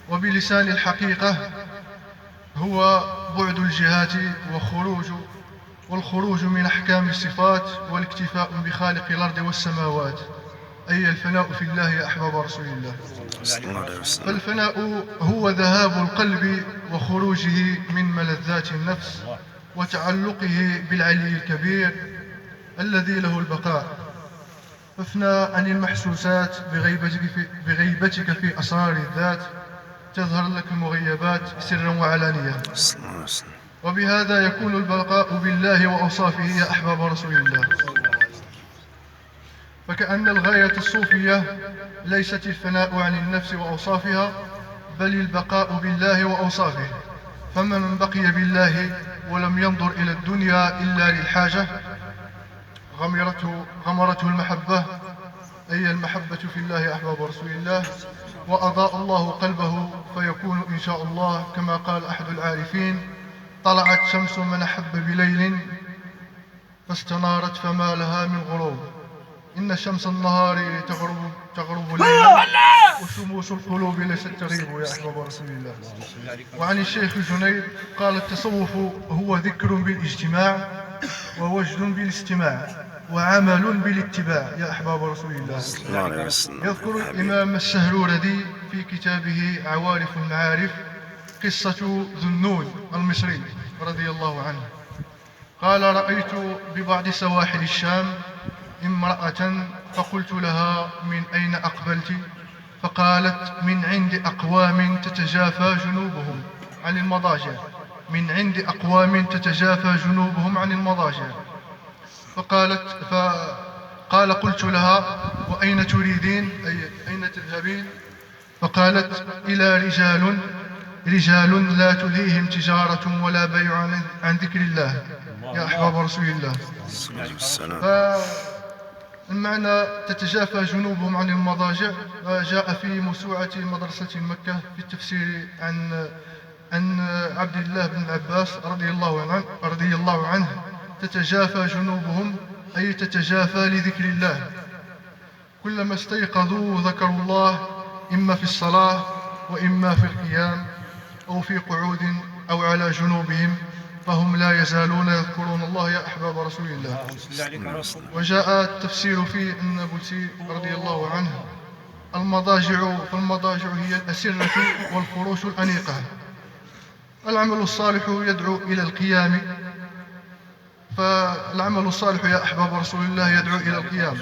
وبلسان الحقيقة هو بعد الجهات والخروج من أحكام الصفات والاكتفاء بخالق الأرض والسماوات، أي الفناء في الله يا أحباب رسول الله. فالفناء هو ذهاب القلب وخروجه من ملذات النفس وتعلقه بالعلي الكبير الذي له البقاء. فافنى عن المحسوسات بغيبتك في أسرار الذات تظهر لك المغيبات سرا وعلانية، وبهذا يكون البقاء بالله وأوصافه يا أحباب رسول الله. فكأن الغاية الصوفية ليست الفناء عن النفس وأوصافها، بل البقاء بالله وأوصافه. فمن بقي بالله ولم ينظر إلى الدنيا إلا للحاجة غمرته المحبة، أي المحبة في الله يا أحباب رسول الله، وأضاء الله قلبه فيكون إن شاء الله كما قال أحد العارفين: طلعت شمس من أحب بليل فاستنارت فما لها من غروب. إن شمس النهار تغرب ليلا وشموس القلوب ليست تغيب يا أحباب رسول الله. وعن الشيخ جنيد قال: التصوف هو ذكر بالاجتماع ووجد بالاستماع وعمل بالاتباع يا أحباب رسول الله. يذكر الإمام السهروردي في كتابه عوارف المعارف قصة ذو النون المصري رضي الله عنه. قال: رأيت ببعض سواحل الشام امرأة فقلت لها: من أين أقبلت؟ فقالت: من عند أقوام تتجافى جنوبهم عن المضاجع. من عند أقوام تتجافى جنوبهم عن المضاجع. فقال: قلت لها: وأين تريدين؟ أي أين تذهبين؟ فقالت: إلى رجال لا تلهيهم تجارة ولا بيع عن ذكر الله يا أحباب رسول الله. فالمعنى تتجافى جنوبهم عن المضاجع جاء في موسوعة مدرسة مكة في التفسير عن عبد الله بن عباس رضي الله عنه: تتجافى جنوبهم أي تتجافى لذكر الله. كلما استيقظوا ذكروا الله، إما في الصلاة وإما في القيام أو في قعود أو على جنوبهم، فهم لا يزالون يذكرون الله يا أحباب رسول الله. وجاء التفسير في النابلسي رضي الله عنه: فالمضاجع هي الأسرة والفروش الأنيقة. العمل الصالح يدعو إلى القيام، فالعمل الصالح يا أحباب رسول الله يدعو إلى القيام.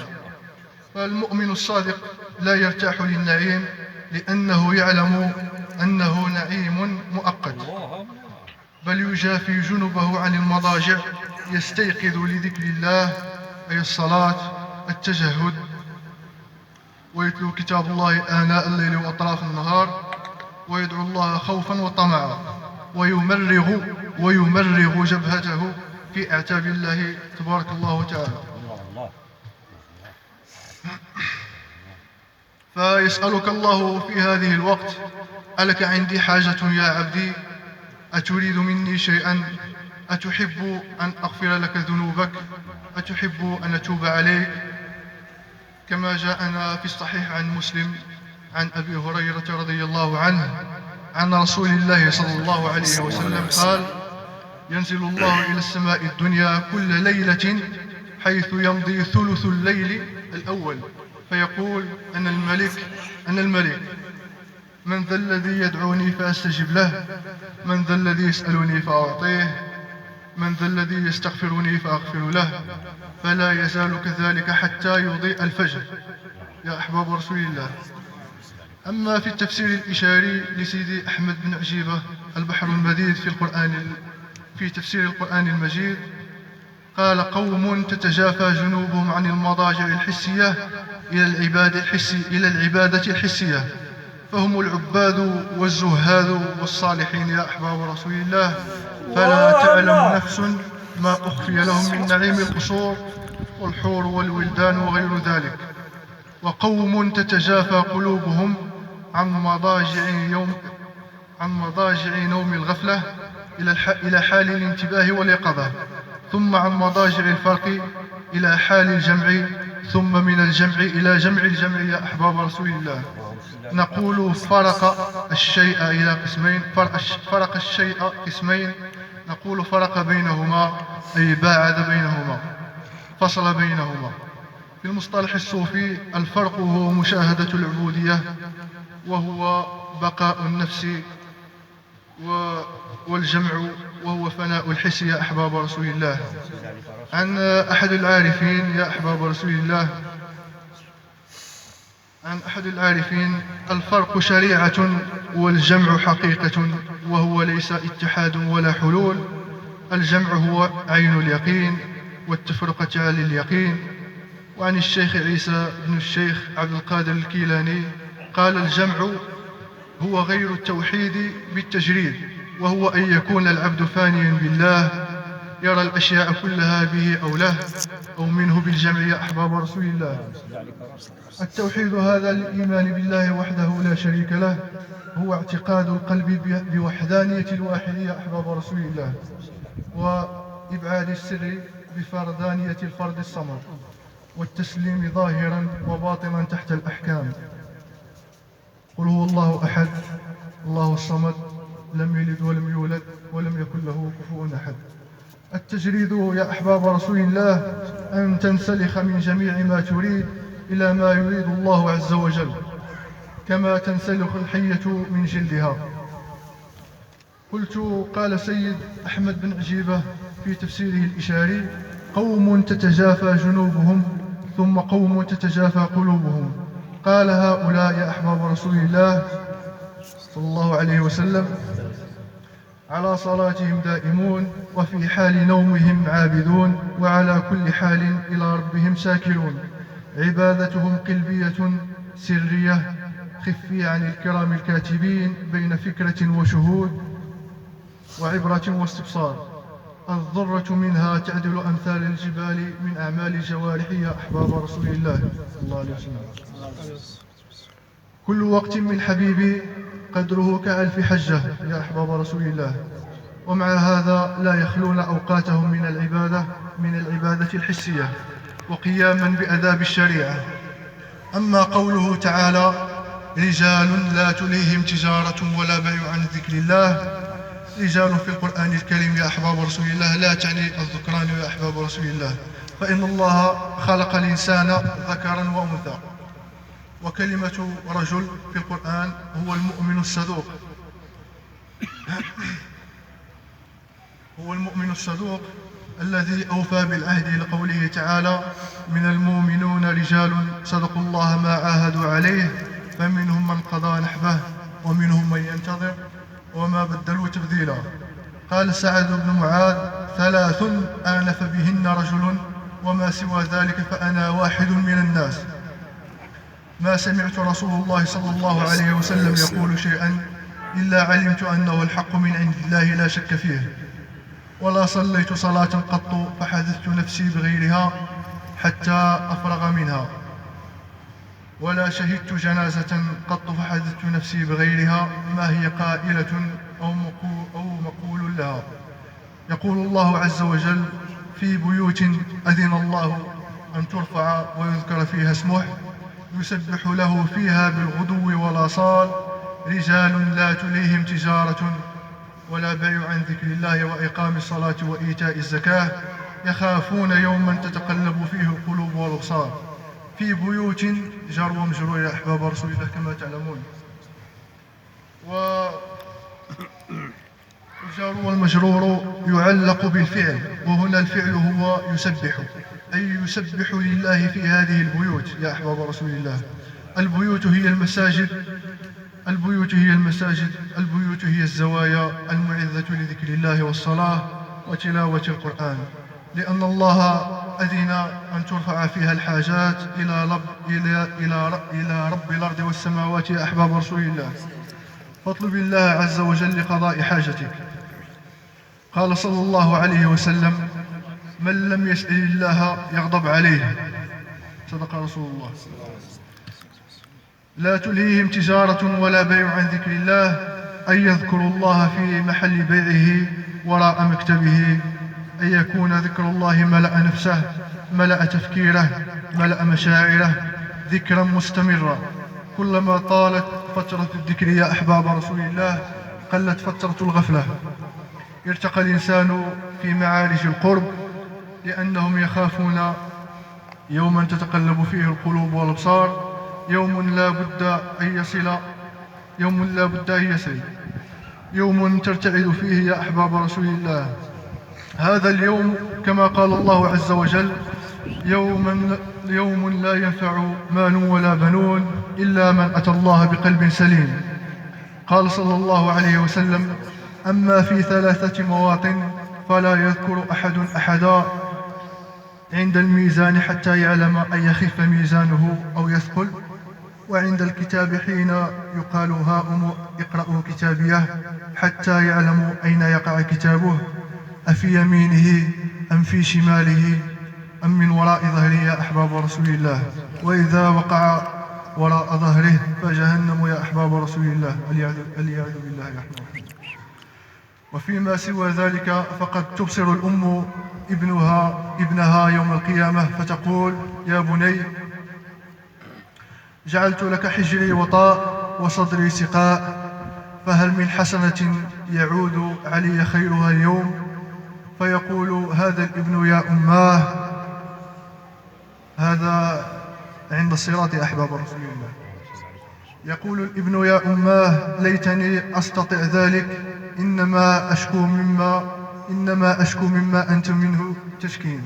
فالمؤمن الصادق لا يرتاح للنعيم لأنه يعلم أنه نعيم مؤقت، بل يجافي جنبه عن المضاجع، يستيقظ لذكر الله أي الصلاة التجهد، ويتلو كتاب الله آناء الليل وأطراف النهار، ويدعو الله خوفا وطمعا، ويمرغ جبهته في أعتاب الله تبارك الله وتعالى. فيسألك الله في هذه الوقت: ألك عندي حاجة يا عبدي؟ أتريد مني شيئا؟ أتحب أن أغفر لك ذنوبك؟ أتحب أن أتوب عليك؟ كما جاءنا في الصحيح عن مسلم عن أبي هريرة رضي الله عنه عن رسول الله صلى الله عليه وسلم قال: ينزل الله إلى السماء الدنيا كل ليلة حيث يمضي ثلث الليل الأول فيقول: أنا الملك، من ذا الذي يدعوني فأستجب له؟ من ذا الذي يسألني فأعطيه؟ من ذا الذي يستغفرني فأغفر له؟ فلا يزال كذلك حتى يضيء الفجر يا أحباب رسول الله. أما في التفسير الإشاري لسيدي أحمد بن عجيبة البحر المديد في تفسير القرآن المجيد قال: قوم تتجافى جنوبهم عن المضاجع الحسية إلى العبادة الحسية، فهم العباد والزهاد والصالحين يا أحباب رسول الله. فلا تعلم نفس ما أخفي لهم من نعيم القصور والحور والولدان وغير ذلك. وقوم تتجافى قلوبهم عن مضاجع نوم الغفلة إلى حال الانتباه واليقظة، ثم عن مضاجع الفرق إلى حال الجمع، ثم من الجمع إلى جمع الجمع يا أحباب رسول الله. نقول فرق الشيء إلى قسمين، فرق الشيء قسمين، نقول فرق بينهما أي باعد بينهما، فصل بينهما. في المصطلح الصوفي الفرق هو مشاهدة العبودية، وهو بقاء النفس، والجمع وهو فناء الحس يا أحباب رسول الله. عن أحد العارفين يا أحباب رسول الله، عن أحد العارفين: الفرق شريعة والجمع حقيقة، وهو ليس اتحاد ولا حلول. الجمع هو عين اليقين، والتفرقة على اليقين. وعن الشيخ عيسى بن الشيخ عبد القادر الكيلاني قال: الجمع هو غير التوحيد بالتجريد، وهو أن يكون العبد فانيا بالله، يرى الأشياء كلها به أو له أو منه بالجمع يا أحباب رسول الله. التوحيد هذا الإيمان بالله وحده لا شريك له، هو اعتقاد القلب بوحدانية الواحد يا أحباب رسول الله، وإبعاد السر بفردانية الفرد الصمد، والتسليم ظاهرا وباطنا تحت الأحكام. قل هو الله أحد الله الصمد لم يلد ولم يولد ولم يكن له كفوا أحد. التجريد يا أحباب رسول الله أن تنسلخ من جميع ما تريد إلى ما يريد الله عز وجل، كما تنسلخ الحية من جلدها. قلت: قال سيد أحمد بن عجيبة في تفسيره الإشاري: قوم تتجافى جنوبهم ثم قوم تتجافى قلوبهم. قال: هؤلاء يا أحباب رسول الله صلى الله عليه وسلم على صلاتهم دائمون، وفي حال نومهم عابدون، وعلى كل حال إلى ربهم ساكرون. عبادتهم قلبية سرية خفية عن الكرام الكاتبين، بين فكرة وشهود وعبرة واستبصار. الذرة منها تعدل أمثال الجبال من أعمال الجوارح يا أحباب رسول الله صلى الله عليه وسلم. كل وقت من حبيبي قدره كألف حجة يا أحباب رسول الله. ومع هذا لا يخلون أوقاتهم من العبادة الحسية وقياما بأداب الشريعة. أما قوله تعالى: رجال لا تلهيهم تجارة ولا بيع عن ذكر الله، رجال في القرآن الكريم يا أحباب رسول الله لا تعني الذكران يا أحباب رسول الله، فإن الله خلق الإنسان ذكرا وأنثى. وكلمة رجل في القرآن هو المؤمن الصدوق، هو المؤمن الصدوق الذي أوفى بالعهد، لقوله تعالى: من المؤمنون رجال صدقوا الله ما عاهدوا عليه فمنهم من قضى نحبه ومنهم من ينتظر وما بدلوا تبديلا. قال سعد بن معاذ: 3 آنف بهن رجل وما سوى ذلك فأنا واحد من الناس. ما سمعت رسول الله صلى الله عليه وسلم يقول شيئا إلا علمت أنه الحق من عند الله لا شك فيه، ولا صليت صلاة قط فحدثت نفسي بغيرها حتى أفرغ منها، ولا شهدت جنازة قط فحدثت نفسي بغيرها ما هي قائلة أو مقول لها. يقول الله عز وجل: في بيوت أذن الله أن ترفع ويذكر فيها اسمه يسبح له فيها بالغدو والآصال رجال لا تلهيهم تجارة ولا بيع عن ذكر الله وإقام الصلاة وإيتاء الزكاة يخافون يوما تتقلب فيه القلوب والأبصار. في بيوت جار ومجرور يا أحباب رسول الله كما تعلمون. والجار والمجرور يعلق بالفعل، وهنا الفعل هو يسبح، أي يسبح لله في هذه البيوت يا أحباب رسول الله. البيوت هي المساجد، البيوت هي المساجد، البيوت هي الزوايا المعزة لذكر الله والصلاة وتلاوة القرآن، لأن الله أذن أن ترفع فيها الحاجات إلى رب الأرض والسماوات يا أحباب رسول الله. فاطلب الله عز وجل لقضاء حاجتك. قال صلى الله عليه وسلم: من لم يسأل الله يغضب عليه. صدق رسول الله. لا تلهيهم تجارة ولا بيع عن ذكر الله، أن يذكروا الله في محل بيعه وراء مكتبه، أن يكون ذكر الله ملأ نفسه، ملأ تفكيره، ملأ مشاعره ذكرا مستمرا. كلما طالت فترة الذكر يا أحباب رسول الله قلت فترة الغفلة. ارتقى الإنسان في معارج القرب لأنهم يخافون يوما تتقلب فيه القلوب والأبصار، يوم لا بد أن يصل، يوم ترتعد فيه يا أحباب رسول الله. هذا اليوم كما قال الله عز وجل: يوم لا ينفع مال ولا بنون إلا من أتى الله بقلب سليم. قال صلى الله عليه وسلم: أما في 3 مواطن فلا يذكر أحد أحدا عند الميزان حتى يعلم أن يخف ميزانه أو يثقل، وعند الكتاب حين يقال هاؤم اقرأوا كتابيه حتى يعلموا أين يقع كتابه، أفي يمينه أم في شماله أم من وراء ظهره يا أحباب رسول الله. وإذا وقع وراء ظهره فجهنم يا أحباب رسول الله، العياذ بالله يا أحباب. وفيما سوى ذلك فقد تبصر الأم ابنها يوم القيامة فتقول: يا بني، جعلت لك حجري وطاء وصدري سقاء، فهل من حسنة يعود علي خيرها اليوم؟ فيقول هذا الابن: يا أماه. هذا عند الصراط يا أحباب رسول الله. يقول الابن: يا أماه، ليتني أستطع ذلك، إنما أشكو مما أنت منه تشكين.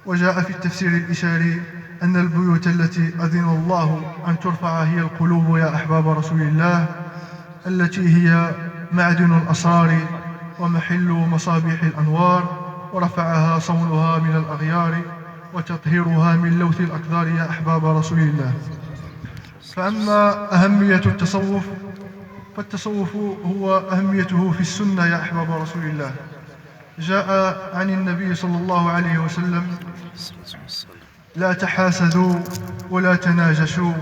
وجاء في التفسير الإشاري أن البيوت التي أذن الله أن ترفع هي القلوب يا أحباب رسول الله، التي هي معدن الأسرار ومحل مصابيح الأنوار، ورفعها صونها من الأغيار وتطهيرها من لوث الأقدار يا أحباب رسول الله. فأما أهمية التصوف فالتصوف هو أهميته في السنة يا أحباب رسول الله. جاء عن النبي صلى الله عليه وسلم: لا تحاسدوا ولا تناجشوا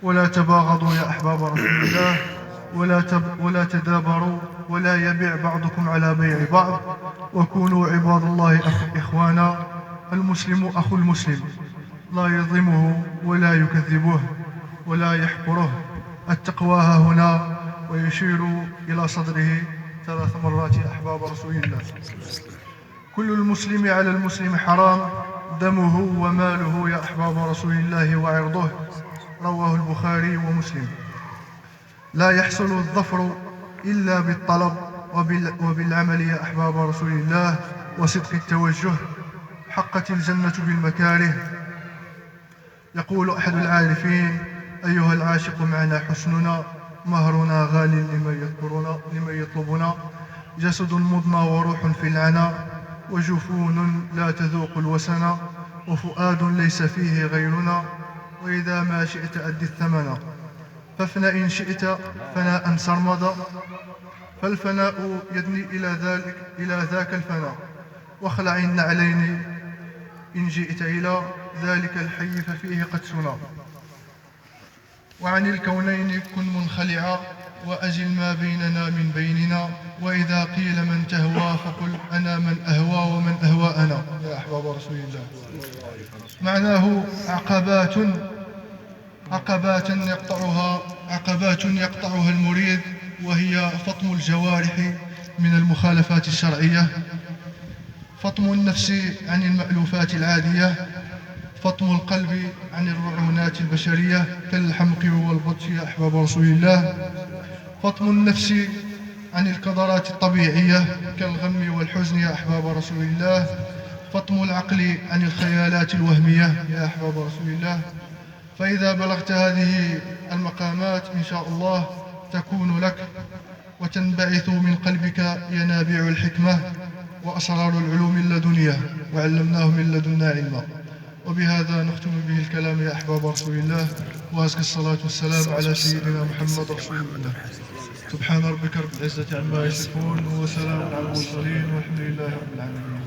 ولا تباغضوا يا أحباب رسول الله، ولا تدابروا، ولا يبيع بعضكم على بيع بعض، وكونوا عباد الله إخوانا. المسلم أخو المسلم، لا يظلمه ولا يكذبه ولا يحقره. التقوى ها هنا، ويشير إلى صدره 3 مرات يا أحباب رسول الله. كل المسلم على المسلم حرام، دمه وماله يا أحباب رسول الله وعرضه. رواه البخاري ومسلم. لا يحصل الظفر إلا بالطلب وبالعمل يا أحباب رسول الله وصدق التوجه. حقت الجنة بالمكاره. يقول أحد العارفين: أيها العاشق معنا حسننا، مهرنا غال لمن يطلبنا، جسد مضنى وروح في العنا، وجفون لا تذوق الوسنا، وفؤاد ليس فيه غيرنا، وإذا ما شئت أد الثمن، فافنى إن شئت فناء سرمدا، فالفناء يدني إلى ذاك الفناء، واخلع النعلين إن جئت إلى ذلك الحي ففيه قد سنا. وعن الكونين كن منخلعا، وأجل ما بيننا من بيننا، وإذا قيل من تهوى فقل أنا من أهوى ومن أهوى أنا يا أحباب رسول الله. معناه عقبات يقطعها المريد، وهي فطم الجوارح من المخالفات الشرعية، فطم النفس عن المألوفات العادية، فطم القلب عن الرعونات البشرية كالحمق والبطش يا أحباب رسول الله، فطم النفس عن القدرات الطبيعية كالغم والحزن يا أحباب رسول الله، فطم العقل عن الخيالات الوهمية يا أحباب رسول الله. فإذا بلغت هذه المقامات إن شاء الله تكون لك، وتنبعث من قلبك ينابيع الحكمة وأسرار العلوم اللدنية، وعلمناه من لدنا علما. وبهذا نختم به الكلام يا أحباب رسول الله، وأزكى الصلاة والسلام على سيدنا محمد رسول الله. سبحان ربك رب العزة عما يصفون، وسلام على المرسلين، والحمد لله رب العالمين.